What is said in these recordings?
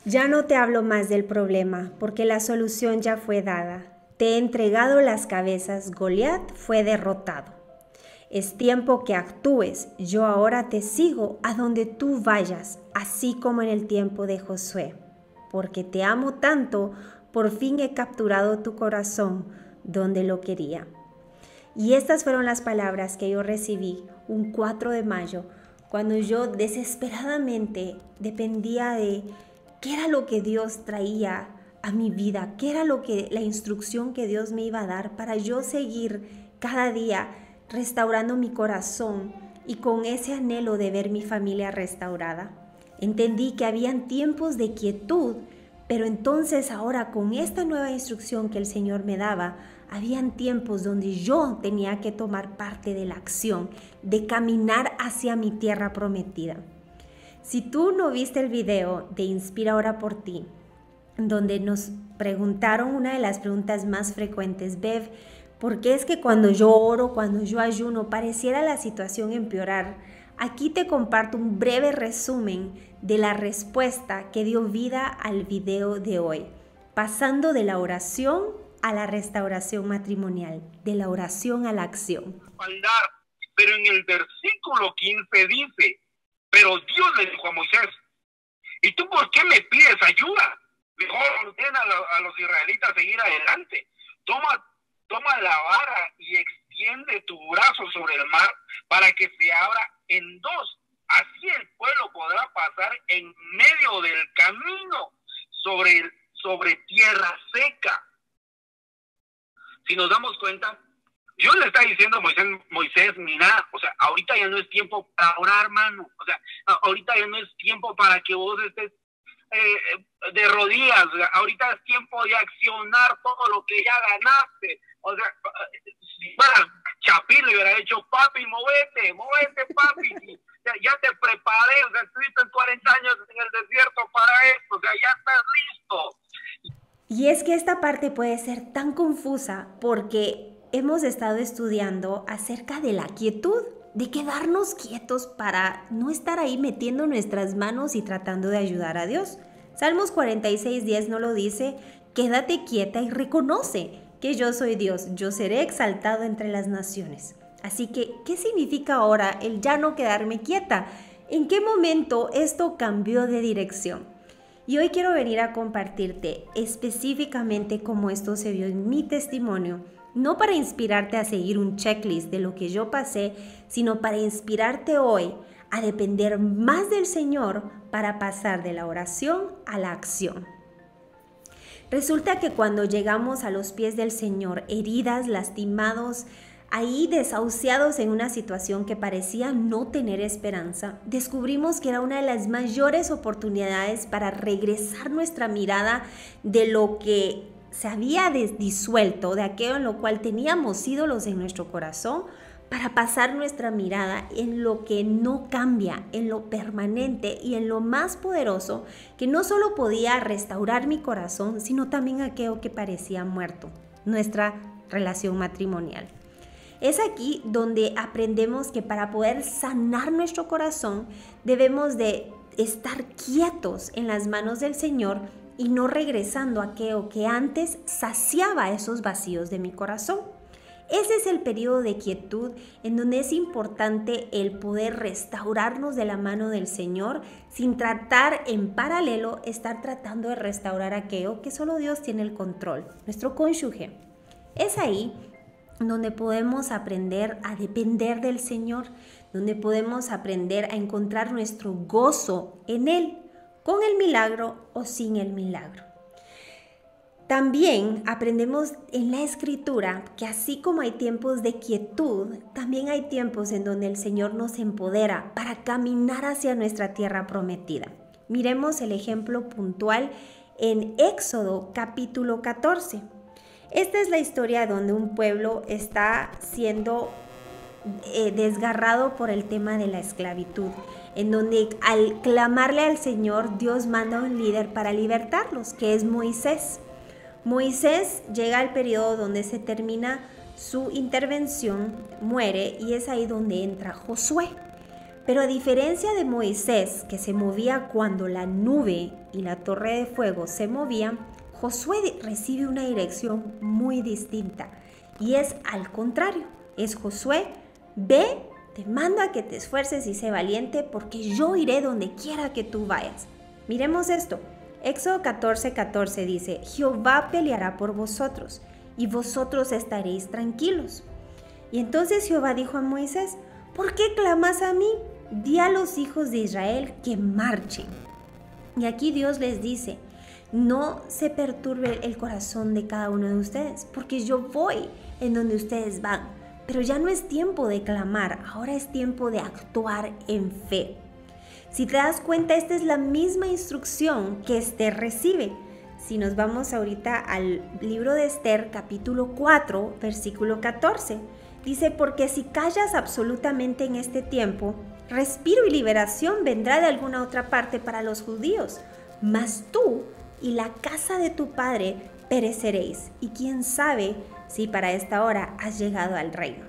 Ya no te hablo más del problema, porque la solución ya fue dada. Te he entregado las cabezas, Goliat fue derrotado. Es tiempo que actúes, yo ahora te sigo a donde tú vayas, así como en el tiempo de Josué. Porque te amo tanto, por fin he capturado tu corazón donde lo quería. Y estas fueron las palabras que yo recibí un 4 de mayo, cuando yo desesperadamente dependía de qué era lo que Dios traía a mi vida, qué era la instrucción que Dios me iba a dar para yo seguir cada día restaurando mi corazón y con ese anhelo de ver mi familia restaurada. Entendí que habían tiempos de quietud, pero entonces ahora con esta nueva instrucción que el Señor me daba, habían tiempos donde yo tenía que tomar parte de la acción, de caminar hacia mi tierra prometida. Si tú no viste el video de Inspira Ora por Ti, donde nos preguntaron una de las preguntas más frecuentes, Bev, ¿por qué es que cuando yo oro, cuando yo ayuno, pareciera la situación empeorar? Aquí te comparto un breve resumen de la respuesta que dio vida al video de hoy, pasando de la oración a la restauración matrimonial, de la oración a la acción. Pero en el versículo 15 dice, pero Dios le dijo a Moisés, ¿y tú por qué me pides ayuda? Mejor ordena a los israelitas seguir adelante. Toma la vara y extiende tu brazo sobre el mar para que se abra en dos. Así el pueblo podrá pasar en medio del camino sobre tierra seca. Si nos damos cuenta, Dios le está diciendo a Moisés, mira, o sea, ahorita ya no es tiempo para orar, hermano. O sea, ahorita ya no es tiempo para que vos estés de rodillas. O sea, ahorita es tiempo de accionar todo lo que ya ganaste. O sea, si fuera Chapín le hubiera dicho, papi, movete, papi. Ya te preparé, o sea, estuviste 40 años en el desierto para esto, o sea, ya estás listo. Y es que esta parte puede ser tan confusa porque hemos estado estudiando acerca de la quietud, de quedarnos quietos para no estar ahí metiendo nuestras manos y tratando de ayudar a Dios. Salmos 46:10 no lo dice, quédate quieta y reconoce que yo soy Dios, yo seré exaltado entre las naciones. Así que, ¿qué significa ahora el ya no quedarme quieta? ¿En qué momento esto cambió de dirección? Y hoy quiero venir a compartirte específicamente cómo esto se vio en mi testimonio, no para inspirarte a seguir un checklist de lo que yo pasé, sino para inspirarte hoy a depender más del Señor para pasar de la oración a la acción. Resulta que cuando llegamos a los pies del Señor, heridas, lastimados, ahí desahuciados en una situación que parecía no tener esperanza, descubrimos que era una de las mayores oportunidades para regresar nuestra mirada de lo que se había disuelto, de aquello en lo cual teníamos ídolos en nuestro corazón, para pasar nuestra mirada en lo que no cambia, en lo permanente y en lo más poderoso que no solo podía restaurar mi corazón, sino también aquello que parecía muerto, nuestra relación matrimonial. Es aquí donde aprendemos que para poder sanar nuestro corazón debemos de estar quietos en las manos del Señor y no regresando a aquello que antes saciaba esos vacíos de mi corazón. Ese es el periodo de quietud en donde es importante el poder restaurarnos de la mano del Señor sin tratar en paralelo estar tratando de restaurar aquello que solo Dios tiene el control, nuestro cónyuge. Es ahí donde podemos aprender a depender del Señor, donde podemos aprender a encontrar nuestro gozo en Él, con el milagro o sin el milagro. También aprendemos en la Escritura que así como hay tiempos de quietud, también hay tiempos en donde el Señor nos empodera para caminar hacia nuestra tierra prometida. Miremos el ejemplo puntual en Éxodo capítulo 14. Esta es la historia donde un pueblo está siendo desgarrado por el tema de la esclavitud, en donde al clamarle al Señor, Dios manda a un líder para libertarlos, que es Moisés. Moisés llega al periodo donde se termina su intervención, muere, y es ahí donde entra Josué. Pero a diferencia de Moisés, que se movía cuando la nube y la torre de fuego se movían, Josué recibe una dirección muy distinta. Y es al contrario, es Josué, ve, te mando a que te esfuerces y sé valiente, porque yo iré donde quiera que tú vayas. Miremos esto. Éxodo 14:14 dice, Jehová peleará por vosotros, y vosotros estaréis tranquilos. Y entonces Jehová dijo a Moisés, ¿por qué clamas a mí? Di a los hijos de Israel que marchen. Y aquí Dios les dice, no se perturbe el corazón de cada uno de ustedes, porque yo voy en donde ustedes van. Pero ya no es tiempo de clamar, ahora es tiempo de actuar en fe. Si te das cuenta, esta es la misma instrucción que Esther recibe. Si nos vamos ahorita al libro de Esther, capítulo 4, versículo 14, dice, porque si callas absolutamente en este tiempo, respiro y liberación vendrá de alguna otra parte para los judíos, mas tú y la casa de tu padre pereceréis, y quién sabe si para esta hora has llegado al reino.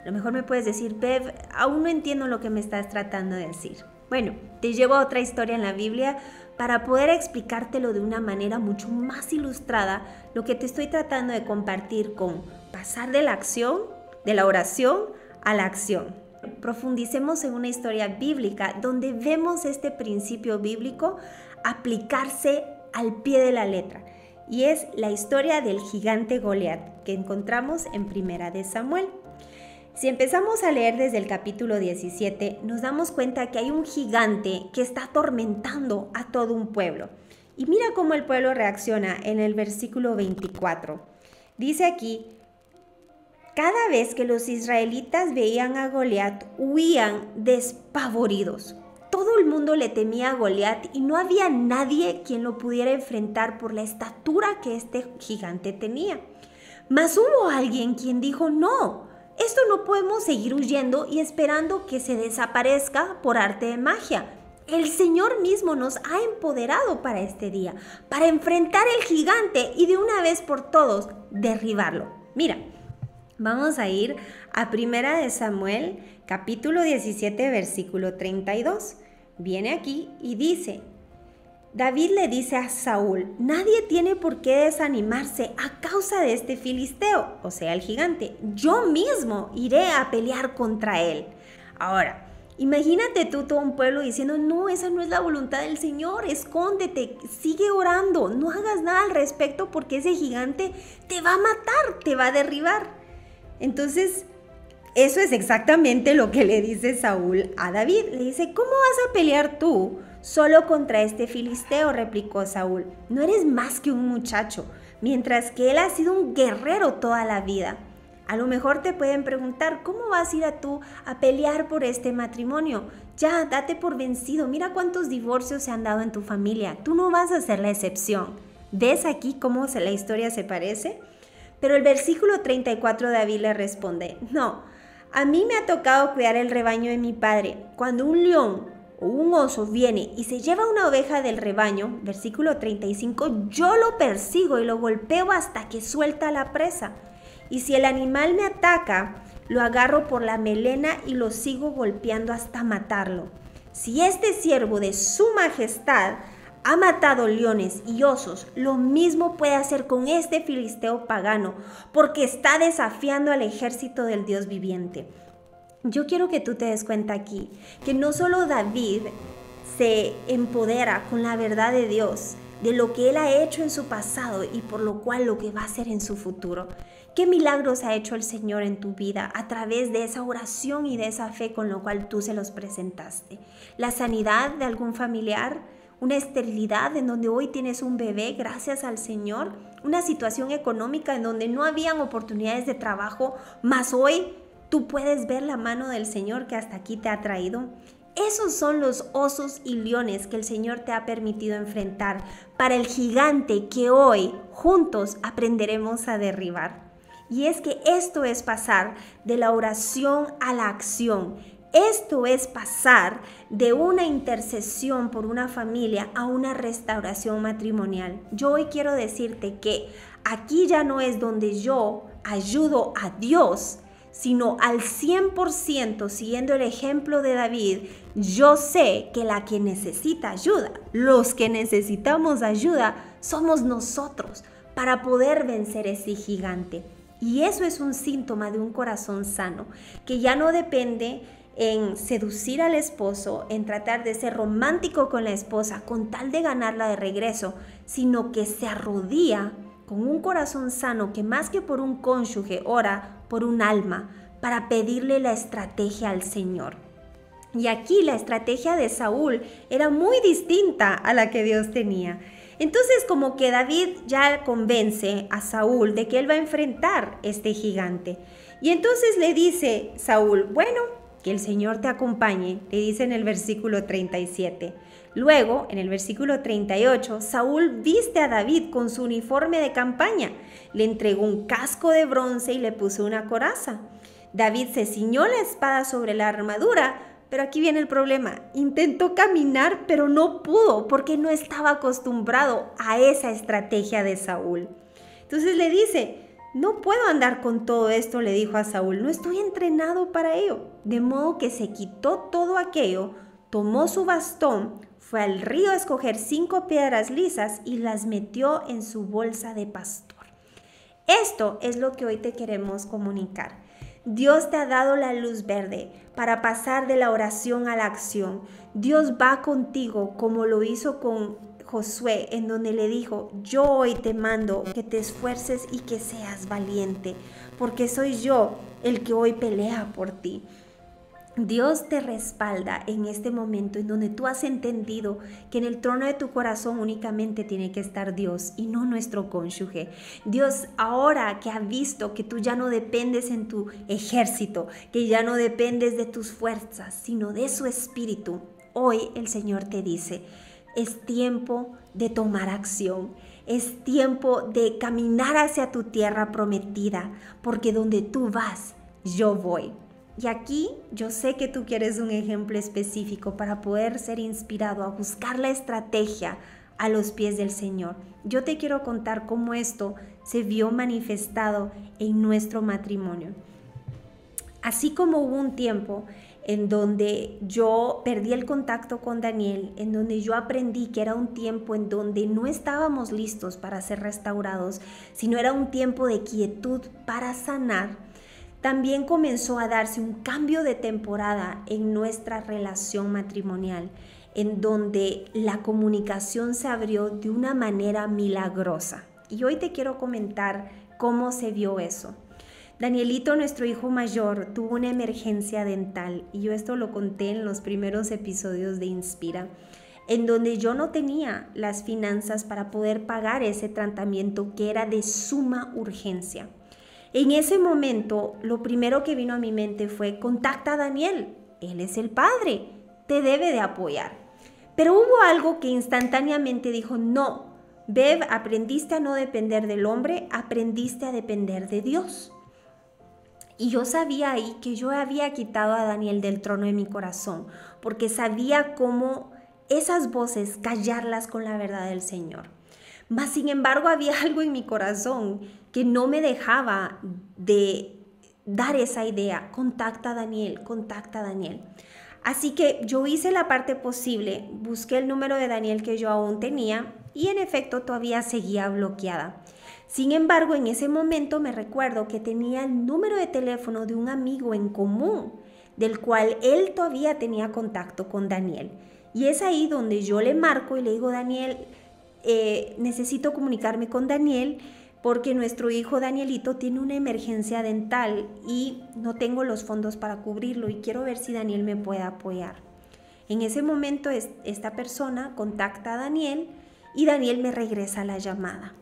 A lo mejor me puedes decir, Bev, aún no entiendo lo que me estás tratando de decir. Bueno, te llevo a otra historia en la Biblia para poder explicártelo de una manera mucho más ilustrada, lo que te estoy tratando de compartir con pasar de la acción, de la oración a la acción. Profundicemos en una historia bíblica donde vemos este principio bíblico aplicarse al pie de la letra. Y es la historia del gigante Goliat que encontramos en Primera de Samuel. Si empezamos a leer desde el capítulo 17, nos damos cuenta que hay un gigante que está atormentando a todo un pueblo. Y mira cómo el pueblo reacciona en el versículo 24. Dice aquí, cada vez que los israelitas veían a Goliat, huían despavoridos. Todo el mundo le temía a Goliat y no había nadie quien lo pudiera enfrentar por la estatura que este gigante tenía. Mas hubo alguien quien dijo, no, esto no podemos seguir huyendo y esperando que se desaparezca por arte de magia. El Señor mismo nos ha empoderado para este día, para enfrentar el gigante y de una vez por todos derribarlo. Mira, vamos a ir a Primera de Samuel, capítulo 17, versículo 32. Viene aquí y dice, David le dice a Saúl, nadie tiene por qué desanimarse a causa de este filisteo, o sea, el gigante. Yo mismo iré a pelear contra él. Ahora, imagínate tú todo un pueblo diciendo, no, esa no es la voluntad del Señor, escóndete, sigue orando, no hagas nada al respecto porque ese gigante te va a matar, te va a derribar. Entonces, eso es exactamente lo que le dice Saúl a David. Le dice, ¿cómo vas a pelear tú solo contra este filisteo? Replicó Saúl. No eres más que un muchacho, mientras que él ha sido un guerrero toda la vida. A lo mejor te pueden preguntar, ¿cómo vas a ir tú a pelear por este matrimonio? Ya, date por vencido. Mira cuántos divorcios se han dado en tu familia. Tú no vas a ser la excepción. ¿Ves aquí cómo la historia se parece? Pero el versículo 34 David le responde, no, a mí me ha tocado cuidar el rebaño de mi padre. Cuando un león o un oso viene y se lleva una oveja del rebaño, versículo 35, yo lo persigo y lo golpeo hasta que suelta la presa. Y si el animal me ataca, lo agarro por la melena y lo sigo golpeando hasta matarlo. Si este siervo de su majestad ha matado leones y osos, lo mismo puede hacer con este filisteo pagano, porque está desafiando al ejército del Dios viviente. Yo quiero que tú te des cuenta aquí, que no solo David se empodera con la verdad de Dios, de lo que él ha hecho en su pasado y por lo cual lo que va a hacer en su futuro. ¿Qué milagros ha hecho el Señor en tu vida a través de esa oración y de esa fe con lo cual tú se los presentaste? La sanidad de algún familiar, una esterilidad en donde hoy tienes un bebé gracias al Señor, una situación económica en donde no habían oportunidades de trabajo, mas hoy tú puedes ver la mano del Señor que hasta aquí te ha traído. Esos son los osos y leones que el Señor te ha permitido enfrentar para el gigante que hoy juntos aprenderemos a derribar. Y es que esto es pasar de la oración a la acción. Esto es pasar de una intercesión por una familia a una restauración matrimonial. Yo hoy quiero decirte que aquí ya no es donde yo ayudo a Dios, sino al 100% siguiendo el ejemplo de David, yo sé que la que necesita ayuda, los que necesitamos ayuda, somos nosotros para poder vencer ese gigante. Y eso es un síntoma de un corazón sano, que ya no depende en seducir al esposo, en tratar de ser romántico con la esposa con tal de ganarla de regreso, sino que se arrodilla con un corazón sano que más que por un cónyuge ora por un alma para pedirle la estrategia al Señor. Y aquí la estrategia de Saúl era muy distinta a la que Dios tenía. Entonces como que David ya convence a Saúl de que él va a enfrentar este gigante. Y entonces le dice Saúl, bueno, que el Señor te acompañe, le dice en el versículo 37. Luego, en el versículo 38, Saúl viste a David con su uniforme de campaña, le entregó un casco de bronce y le puso una coraza. David se ciñó la espada sobre la armadura, pero aquí viene el problema. Intentó caminar, pero no pudo porque no estaba acostumbrado a esa estrategia de Saúl. Entonces le dice, no puedo andar con todo esto, le dijo a Saúl, no estoy entrenado para ello. De modo que se quitó todo aquello, tomó su bastón, fue al río a escoger 5 piedras lisas y las metió en su bolsa de pastor. Esto es lo que hoy te queremos comunicar. Dios te ha dado la luz verde para pasar de la oración a la acción. Dios va contigo como lo hizo con Josué, en donde le dijo, yo hoy te mando que te esfuerces y que seas valiente, porque soy yo el que hoy pelea por ti. Dios te respalda en este momento en donde tú has entendido que en el trono de tu corazón únicamente tiene que estar Dios y no nuestro cónyuge. Dios, ahora que ha visto que tú ya no dependes en tu ejército, que ya no dependes de tus fuerzas, sino de su espíritu, hoy el Señor te dice, es tiempo de tomar acción. Es tiempo de caminar hacia tu tierra prometida, porque donde tú vas, yo voy. Y aquí yo sé que tú quieres un ejemplo específico para poder ser inspirado a buscar la estrategia a los pies del Señor. Yo te quiero contar cómo esto se vio manifestado en nuestro matrimonio. Así como hubo un tiempo en donde yo perdí el contacto con Daniel, en donde yo aprendí que era un tiempo en donde no estábamos listos para ser restaurados, sino era un tiempo de quietud para sanar. También comenzó a darse un cambio de temporada en nuestra relación matrimonial, en donde la comunicación se abrió de una manera milagrosa. Y hoy te quiero comentar cómo se vio eso. Danielito, nuestro hijo mayor, tuvo una emergencia dental, y yo esto lo conté en los primeros episodios de Inspira, en donde yo no tenía las finanzas para poder pagar ese tratamiento que era de suma urgencia. En ese momento, lo primero que vino a mi mente fue, contacta a Daniel, él es el padre, te debe de apoyar. Pero hubo algo que instantáneamente dijo, no, Bev, aprendiste a no depender del hombre, aprendiste a depender de Dios. Y yo sabía ahí que yo había quitado a Daniel del trono de mi corazón, porque sabía cómo esas voces callarlas con la verdad del Señor. Mas, sin embargo, había algo en mi corazón que no me dejaba de dar esa idea. Contacta a Daniel, contacta a Daniel. Así que yo hice la parte posible, busqué el número de Daniel que yo aún tenía y en efecto todavía seguía bloqueada. Sin embargo, en ese momento me recuerdo que tenía el número de teléfono de un amigo en común, del cual él todavía tenía contacto con Daniel. Y es ahí donde yo le marco y le digo, Daniel, necesito comunicarme con Daniel porque nuestro hijo Danielito tiene una emergencia dental y no tengo los fondos para cubrirlo y quiero ver si Daniel me puede apoyar. En ese momento esta persona contacta a Daniel y Daniel me regresa la llamada.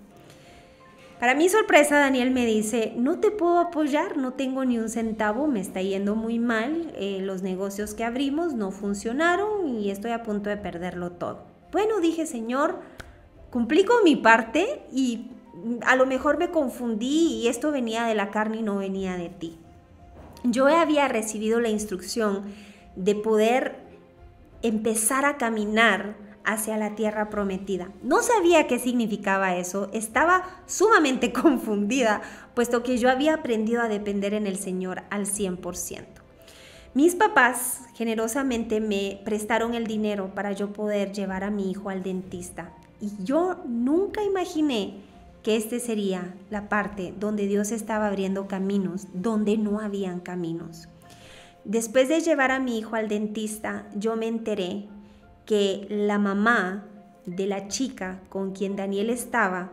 Para mi sorpresa, Daniel me dice, no te puedo apoyar, no tengo ni un centavo, me está yendo muy mal, los negocios que abrimos no funcionaron y estoy a punto de perderlo todo. Bueno, dije, Señor, cumplí con mi parte y a lo mejor me confundí y esto venía de la carne y no venía de ti. Yo había recibido la instrucción de poder empezar a caminar hacia la tierra prometida. No sabía qué significaba eso, estaba sumamente confundida, puesto que yo había aprendido a depender en el Señor al 100%. Mis papás generosamente me prestaron el dinero para yo poder llevar a mi hijo al dentista. Y yo nunca imaginé que este sería la parte donde Dios estaba abriendo caminos, donde no habían caminos. Después de llevar a mi hijo al dentista, yo me enteré que la mamá de la chica con quien Daniel estaba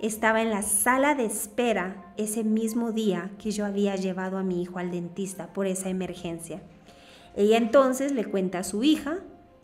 en la sala de espera ese mismo día que yo había llevado a mi hijo al dentista por esa emergencia. Ella entonces le cuenta a su hija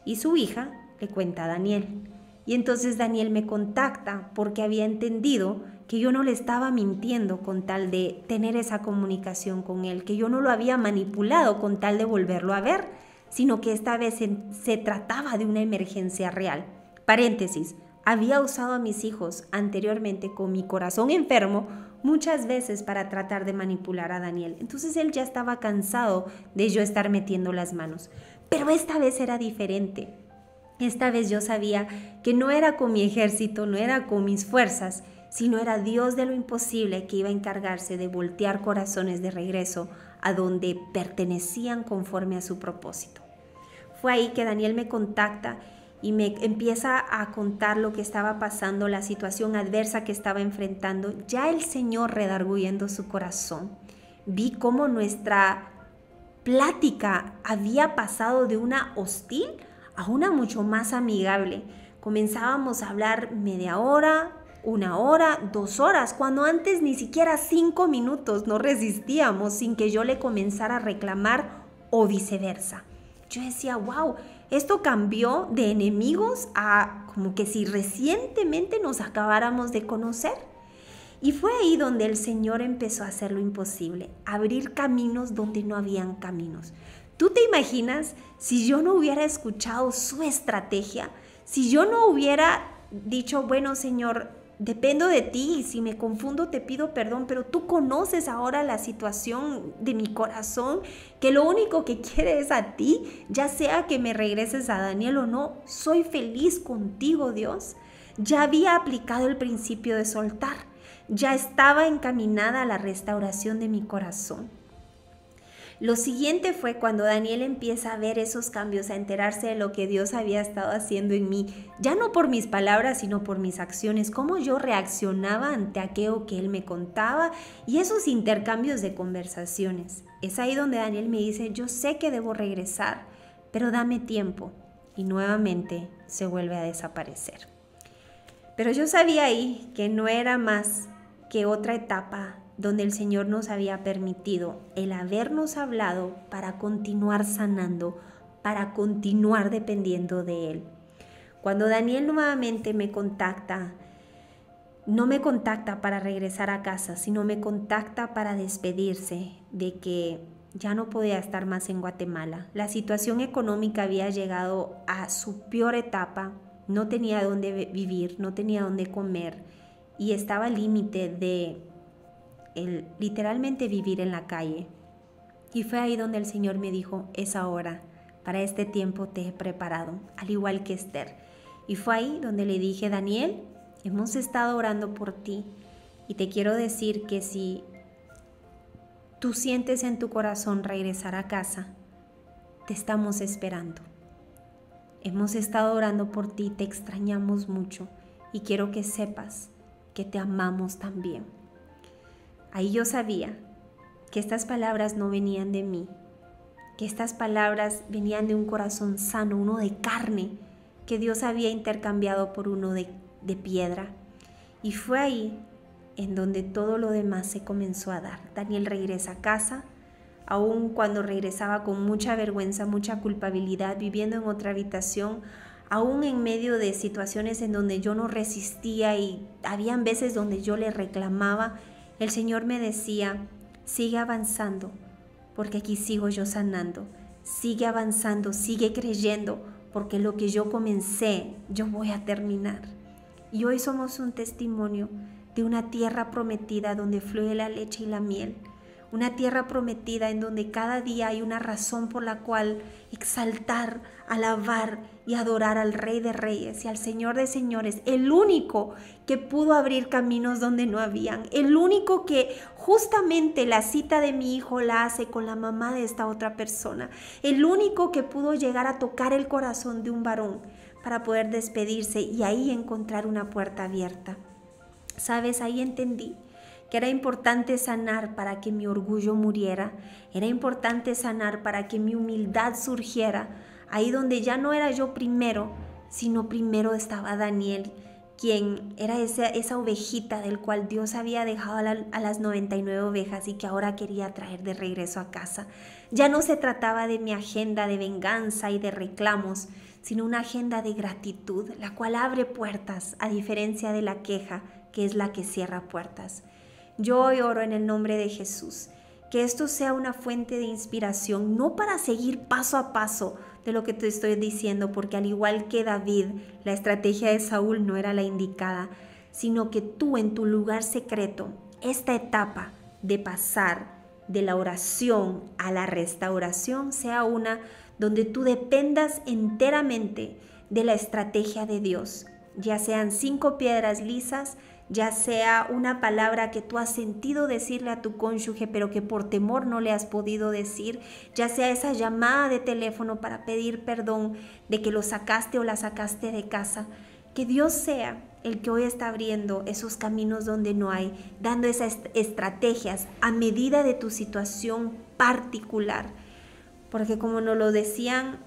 y su hija le cuenta a Daniel. Y entonces Daniel me contacta porque había entendido que yo no le estaba mintiendo con tal de tener esa comunicación con él, que yo no lo había manipulado con tal de volverlo a ver, sino que esta vez se trataba de una emergencia real. Paréntesis, había usado a mis hijos anteriormente con mi corazón enfermo muchas veces para tratar de manipular a Daniel. Entonces él ya estaba cansado de yo estar metiendo las manos. Pero esta vez era diferente. Esta vez yo sabía que no era con mi ejército, no era con mis fuerzas, sino era Dios de lo imposible que iba a encargarse de voltear corazones de regreso a donde pertenecían conforme a su propósito. Fue ahí que Daniel me contacta y me empieza a contar lo que estaba pasando, la situación adversa que estaba enfrentando. Ya el Señor redarguyendo su corazón. Vi cómo nuestra plática había pasado de una hostil a una mucho más amigable. Comenzábamos a hablar media hora, 1 hora, 2 horas, cuando antes ni siquiera 5 minutos no resistíamos sin que yo le comenzara a reclamar o viceversa. Yo decía, wow, esto cambió de enemigos a como que si recientemente nos acabáramos de conocer. Y fue ahí donde el Señor empezó a hacer lo imposible, abrir caminos donde no habían caminos. ¿Tú te imaginas si yo no hubiera escuchado su estrategia? Si yo no hubiera dicho, bueno, Señor, dependo de ti, y si me confundo te pido perdón, pero tú conoces ahora la situación de mi corazón, que lo único que quiere es a ti, ya sea que me regreses a Daniel o no, soy feliz contigo, Dios. Ya había aplicado el principio de soltar, ya estaba encaminada a la restauración de mi corazón. Lo siguiente fue cuando Daniel empieza a ver esos cambios, a enterarse de lo que Dios había estado haciendo en mí, ya no por mis palabras, sino por mis acciones, cómo yo reaccionaba ante aquello que él me contaba y esos intercambios de conversaciones. Es ahí donde Daniel me dice, yo sé que debo regresar, pero dame tiempo. Y nuevamente se vuelve a desaparecer. Pero yo sabía ahí que no era más que otra etapa donde el Señor nos había permitido el habernos hablado para continuar sanando, para continuar dependiendo de Él. Cuando Daniel nuevamente me contacta, no me contacta para regresar a casa, sino me contacta para despedirse de que ya no podía estar más en Guatemala. La situación económica había llegado a su peor etapa, no tenía dónde vivir, no tenía dónde comer y estaba al límite de literalmente vivir en la calle. Y fue ahí donde el Señor me dijo, es ahora, para este tiempo te he preparado, al igual que Esther. Y fue ahí donde le dije, Daniel, hemos estado orando por ti y te quiero decir que si tú sientes en tu corazón regresar a casa, te estamos esperando. Hemos estado orando por ti, te extrañamos mucho y quiero que sepas que te amamos también. Ahí yo sabía que estas palabras no venían de mí, que estas palabras venían de un corazón sano, uno de carne, que Dios había intercambiado por uno de piedra. Y fue ahí en donde todo lo demás se comenzó a dar. Daniel regresa a casa, aun cuando regresaba con mucha vergüenza, mucha culpabilidad, viviendo en otra habitación, aún en medio de situaciones en donde yo no resistía y habían veces donde yo le reclamaba. El Señor me decía, sigue avanzando, porque aquí sigo yo sanando. Sigue avanzando, sigue creyendo, porque lo que yo comencé, yo voy a terminar. Y hoy somos un testimonio de una tierra prometida donde fluye la leche y la miel. una tierra prometida en donde cada día hay una razón por la cual exaltar, alabar y adorar al Rey de Reyes y al Señor de Señores, el único que pudo abrir caminos donde no habían, el único que justamente la cita de mi hijo la hace con la mamá de esta otra persona, el único que pudo llegar a tocar el corazón de un varón para poder despedirse y ahí encontrar una puerta abierta. ¿Sabes? Ahí entendí que era importante sanar para que mi orgullo muriera, era importante sanar para que mi humildad surgiera, ahí donde ya no era yo primero, sino primero estaba Daniel, quien era esa ovejita del cual Dios había dejado a las 99 ovejas y que ahora quería traer de regreso a casa. Ya no se trataba de mi agenda de venganza y de reclamos, sino una agenda de gratitud, la cual abre puertas, a diferencia de la queja, que es la que cierra puertas. Yo hoy oro en el nombre de Jesús, que esto sea una fuente de inspiración, no para seguir paso a paso de lo que te estoy diciendo, porque al igual que David, la estrategia de Saúl no era la indicada, sino que tú en tu lugar secreto, esta etapa de pasar de la oración a la restauración sea una donde tú dependas enteramente de la estrategia de Dios, ya sean 5 piedras lisas, ya sea una palabra que tú has sentido decirle a tu cónyuge pero que por temor no le has podido decir, ya sea esa llamada de teléfono para pedir perdón de que lo sacaste o la sacaste de casa, que Dios sea el que hoy está abriendo esos caminos donde no hay, dando esas estrategias a medida de tu situación particular, porque como nos lo decían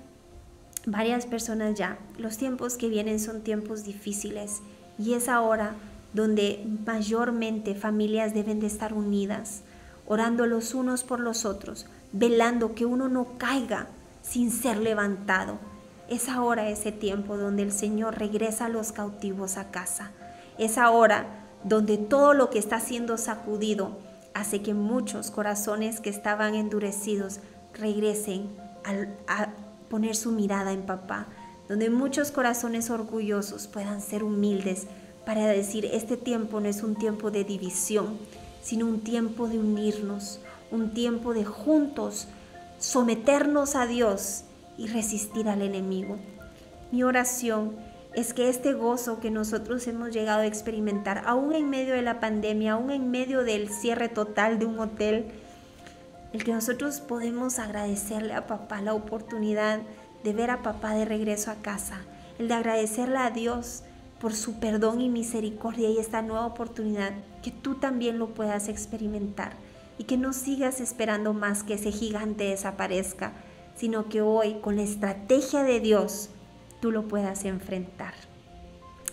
varias personas ya, los tiempos que vienen son tiempos difíciles y es ahora donde mayormente familias deben de estar unidas, orando los unos por los otros, velando que uno no caiga sin ser levantado. Es ahora ese tiempo donde el Señor regresa a los cautivos a casa. Es ahora donde todo lo que está siendo sacudido hace que muchos corazones que estaban endurecidos regresen a poner su mirada en papá, donde muchos corazones orgullosos puedan ser humildes para decir, este tiempo no es un tiempo de división, sino un tiempo de unirnos, un tiempo de juntos someternos a Dios y resistir al enemigo. Mi oración es que este gozo que nosotros hemos llegado a experimentar, aún en medio de la pandemia, aún en medio del cierre total de un hotel, el que nosotros podemos agradecerle a papá la oportunidad de ver a papá de regreso a casa, el de agradecerle a Dios por su perdón y misericordia y esta nueva oportunidad, que tú también lo puedas experimentar y que no sigas esperando más que ese gigante desaparezca, sino que hoy con la estrategia de Dios tú lo puedas enfrentar.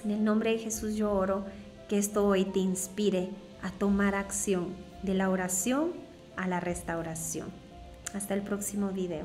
En el nombre de Jesús yo oro que esto hoy te inspire a tomar acción de la oración a la restauración. Hasta el próximo video.